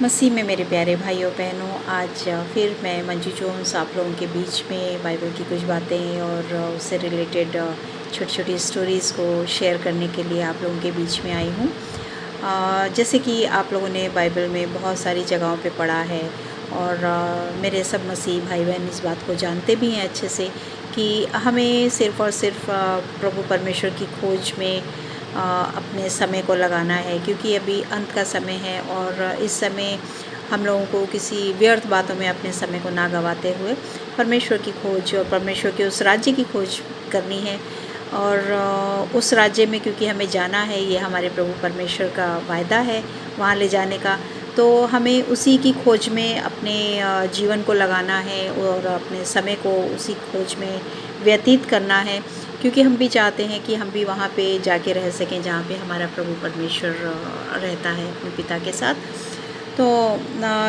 मसीह में मेरे प्यारे भाइयों बहनों, आज फिर मैं मंजू जोन्स आप लोगों के बीच में बाइबल की कुछ बातें और उससे रिलेटेड छोटी छोटी स्टोरीज़ को शेयर करने के लिए आप लोगों के बीच में आई हूँ। जैसे कि आप लोगों ने बाइबल में बहुत सारी जगहों पे पढ़ा है और मेरे सब मसीह भाई बहन इस बात को जानते भी हैं अच्छे से कि हमें सिर्फ़ और सिर्फ प्रभु परमेश्वर की खोज में अपने समय को लगाना है, क्योंकि अभी अंत का समय है और इस समय हम लोगों को किसी व्यर्थ बातों में अपने समय को ना गंवाते हुए परमेश्वर की खोज और परमेश्वर के उस राज्य की खोज करनी है। और उस राज्य में क्योंकि हमें जाना है, ये हमारे प्रभु परमेश्वर का वायदा है वहाँ ले जाने का, तो हमें उसी की खोज में अपने जीवन को लगाना है और अपने समय को उसी खोज में व्यतीत करना है, क्योंकि हम भी चाहते हैं कि हम भी वहाँ पे जाके रह सकें जहाँ पे हमारा प्रभु परमेश्वर रहता है अपने पिता के साथ। तो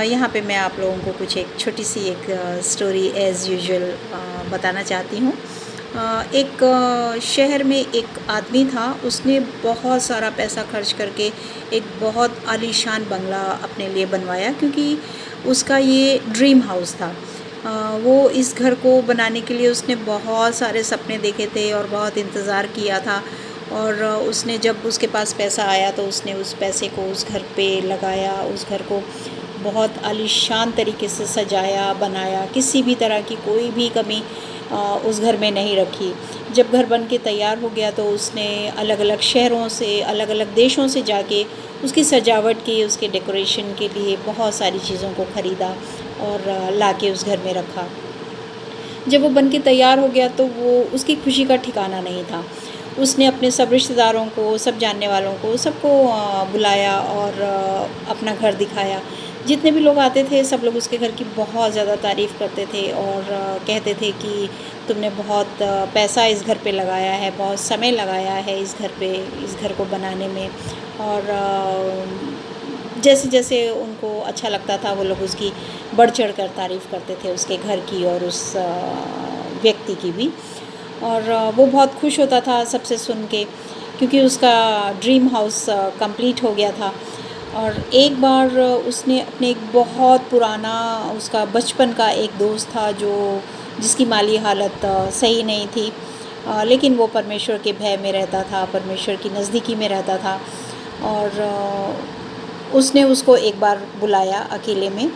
यहाँ पे मैं आप लोगों को कुछ एक छोटी सी एक स्टोरी एज़ यूजुअल बताना चाहती हूँ। एक शहर में एक आदमी था, उसने बहुत सारा पैसा खर्च करके एक बहुत आलीशान बंगला अपने लिए बनवाया, क्योंकि उसका ये ड्रीम हाउस था। वो इस घर को बनाने के लिए उसने बहुत सारे सपने देखे थे और बहुत इंतज़ार किया था। और उसने जब उसके पास पैसा आया तो उसने उस पैसे को उस घर पे लगाया, उस घर को बहुत आलीशान तरीके से सजाया बनाया, किसी भी तरह की कोई भी कमी उस घर में नहीं रखी। जब घर बन के तैयार हो गया तो उसने अलग अलग शहरों से, अलग अलग देशों से जाके उसकी सजावट की, उसके डेकोरेशन के लिए बहुत सारी चीज़ों को ख़रीदा और लाके उस घर में रखा। जब वो बन के तैयार हो गया तो वो उसकी खुशी का ठिकाना नहीं था। उसने अपने सब रिश्तेदारों को, सब जानने वालों को, सबको बुलाया और अपना घर दिखाया। जितने भी लोग आते थे सब लोग उसके घर की बहुत ज़्यादा तारीफ़ करते थे और कहते थे कि तुमने बहुत पैसा इस घर पे लगाया है, बहुत समय लगाया है इस घर पे, इस घर को बनाने में। और जैसे जैसे उनको अच्छा लगता था वो लोग उसकी बढ़ चढ़ कर तारीफ़ करते थे, उसके घर की और उस व्यक्ति की भी। और वो बहुत खुश होता था सबसे सुन के, क्योंकि उसका ड्रीम हाउस कंप्लीट हो गया था। और एक बार उसने अपने एक बहुत पुराना, उसका बचपन का एक दोस्त था जो जिसकी माली हालत सही नहीं थी, लेकिन वो परमेश्वर के भय में रहता था, परमेश्वर की नज़दीकी में रहता था। और उसने उसको एक बार बुलाया अकेले में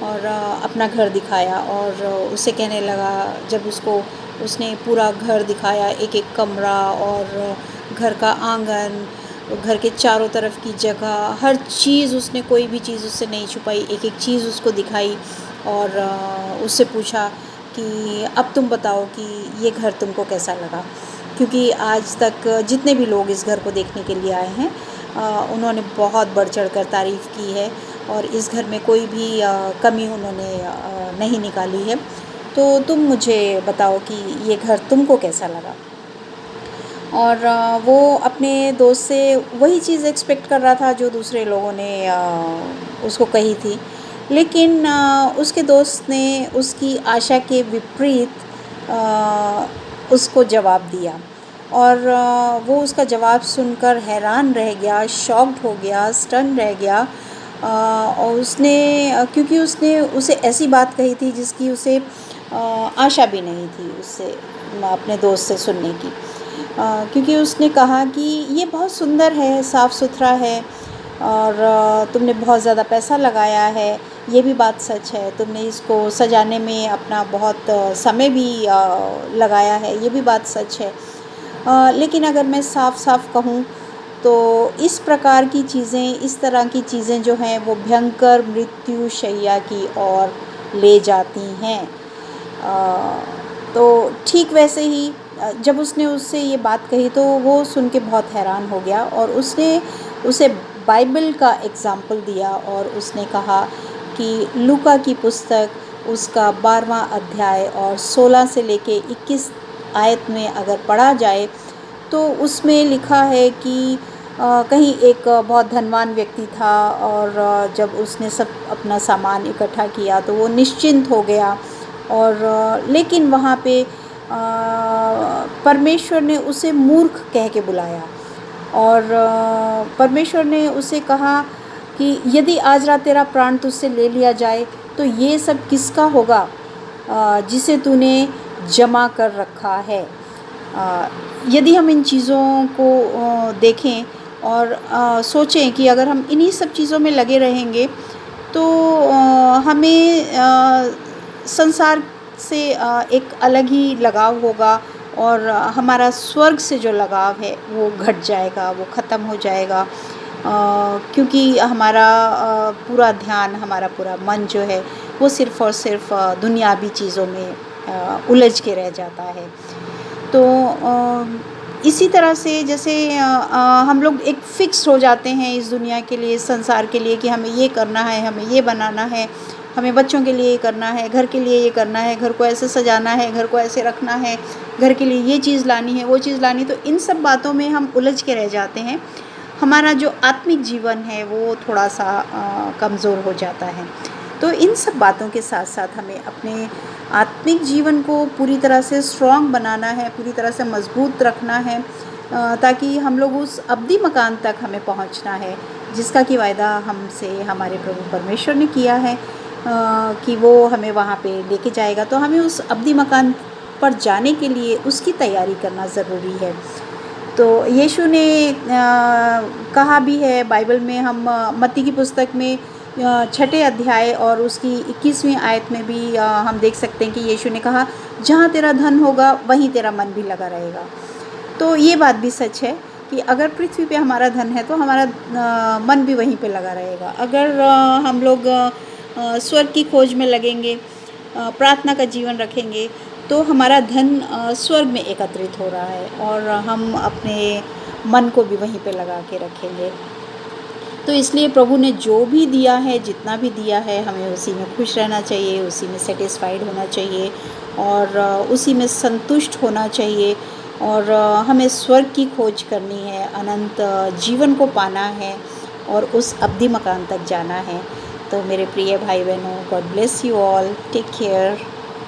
और अपना घर दिखाया और उसे कहने लगा, जब उसने पूरा घर दिखाया, एक एक कमरा और घर का आंगन, घर के चारों तरफ की जगह, हर चीज़ उसने, कोई भी चीज़ उससे नहीं छुपाई, एक एक चीज़ उसको दिखाई। और उससे पूछा कि अब तुम बताओ कि ये घर तुमको कैसा लगा, क्योंकि आज तक जितने भी लोग इस घर को देखने के लिए आए हैं उन्होंने बहुत बढ़ चढ़ कर तारीफ़ की है और इस घर में कोई भी कमी उन्होंने नहीं निकाली है। तो तुम मुझे बताओ कि ये घर तुमको कैसा लगा। और वो अपने दोस्त से वही चीज़ एक्सपेक्ट कर रहा था जो दूसरे लोगों ने उसको कही थी, लेकिन उसके दोस्त ने उसकी आशा के विपरीत उसको जवाब दिया। और वो उसका जवाब सुनकर हैरान रह गया, शॉक्ड हो गया, स्टन रह गया। और उसने क्योंकि उसने उसे ऐसी बात कही थी जिसकी उसे आशा भी नहीं थी उससे, अपने दोस्त से सुनने की। क्योंकि उसने कहा कि ये बहुत सुंदर है, साफ़ सुथरा है और तुमने बहुत ज़्यादा पैसा लगाया है, ये भी बात सच है। तुमने इसको सजाने में अपना बहुत समय भी लगाया है, ये भी बात सच है। लेकिन अगर मैं साफ साफ कहूँ तो इस प्रकार की चीज़ें, इस तरह की चीज़ें जो हैं वो भयंकर मृत्यु शैया की ओर ले जाती हैं। तो ठीक वैसे ही जब उसने उससे ये बात कही तो वो सुन के बहुत हैरान हो गया और उसने उसे बाइबल का एग्ज़ाम्पल दिया और उसने कहा कि लूका की पुस्तक उसका 12वां अध्याय और 16 से लेके 21 आयत में अगर पढ़ा जाए तो उसमें लिखा है कि कहीं एक बहुत धनवान व्यक्ति था और जब उसने सब अपना सामान इकट्ठा किया तो वो निश्चिंत हो गया। और लेकिन वहाँ पे परमेश्वर ने उसे मूर्ख कह के बुलाया और परमेश्वर ने उसे कहा कि यदि आज रात तेरा प्राण तुझसे ले लिया जाए तो ये सब किसका होगा जिसे तूने जमा कर रखा है। यदि हम इन चीज़ों को देखें और सोचें कि अगर हम इन्हीं सब चीज़ों में लगे रहेंगे तो हमें संसार से एक अलग ही लगाव होगा और हमारा स्वर्ग से जो लगाव है वो घट जाएगा, वो ख़त्म हो जाएगा। क्योंकि हमारा पूरा ध्यान, हमारा पूरा मन जो है वो सिर्फ़ और सिर्फ दुनियावी चीज़ों में उलझ के रह जाता है। तो इसी तरह से जैसे हम लोग एक फ़िक्स हो जाते हैं इस दुनिया के लिए, इस संसार के लिए कि हमें ये करना है, हमें ये बनाना है, हमें बच्चों के लिए ये करना है, घर के लिए ये करना है, घर को ऐसे सजाना है, घर को ऐसे रखना है, घर के लिए ये चीज़ लानी है, वो चीज़ लानी। तो इन सब बातों में हम उलझ के रह जाते हैं। हमारा जो आत्मिक जीवन है वो थोड़ा सा कमज़ोर हो जाता है। तो इन सब बातों के साथ साथ हमें अपने आत्मिक जीवन को पूरी तरह से स्ट्रॉन्ग बनाना है, पूरी तरह से मजबूत रखना है, ताकि हम लोग उस अब्दी मकान तक हमें पहुंचना है जिसका कि वायदा हमसे हमारे प्रभु परमेश्वर ने किया है कि वो हमें वहाँ पे लेके जाएगा। तो हमें उस अब्दी मकान पर जाने के लिए उसकी तैयारी करना ज़रूरी है। तो यीशु ने कहा भी है बाइबल में, हम मत्ती की पुस्तक में 6 अध्याय और उसकी 21वीं आयत में भी हम देख सकते हैं कि यीशु ने कहा, जहाँ तेरा धन होगा वहीं तेरा मन भी लगा रहेगा। तो ये बात भी सच है कि अगर पृथ्वी पे हमारा धन है तो हमारा मन भी वहीं पे लगा रहेगा। अगर हम लोग स्वर्ग की खोज में लगेंगे, प्रार्थना का जीवन रखेंगे, तो हमारा धन स्वर्ग में एकत्रित हो रहा है और हम अपने मन को भी वहीं पे लगा के रखेंगे। तो इसलिए प्रभु ने जो भी दिया है, जितना भी दिया है, हमें उसी में खुश रहना चाहिए, उसी में सेटिस्फाइड होना चाहिए और उसी में संतुष्ट होना चाहिए। और हमें स्वर्ग की खोज करनी है, अनंत जीवन को पाना है और उस अब्दी मकान तक जाना है। तो मेरे प्रिय भाई बहनों, God bless you all, take care.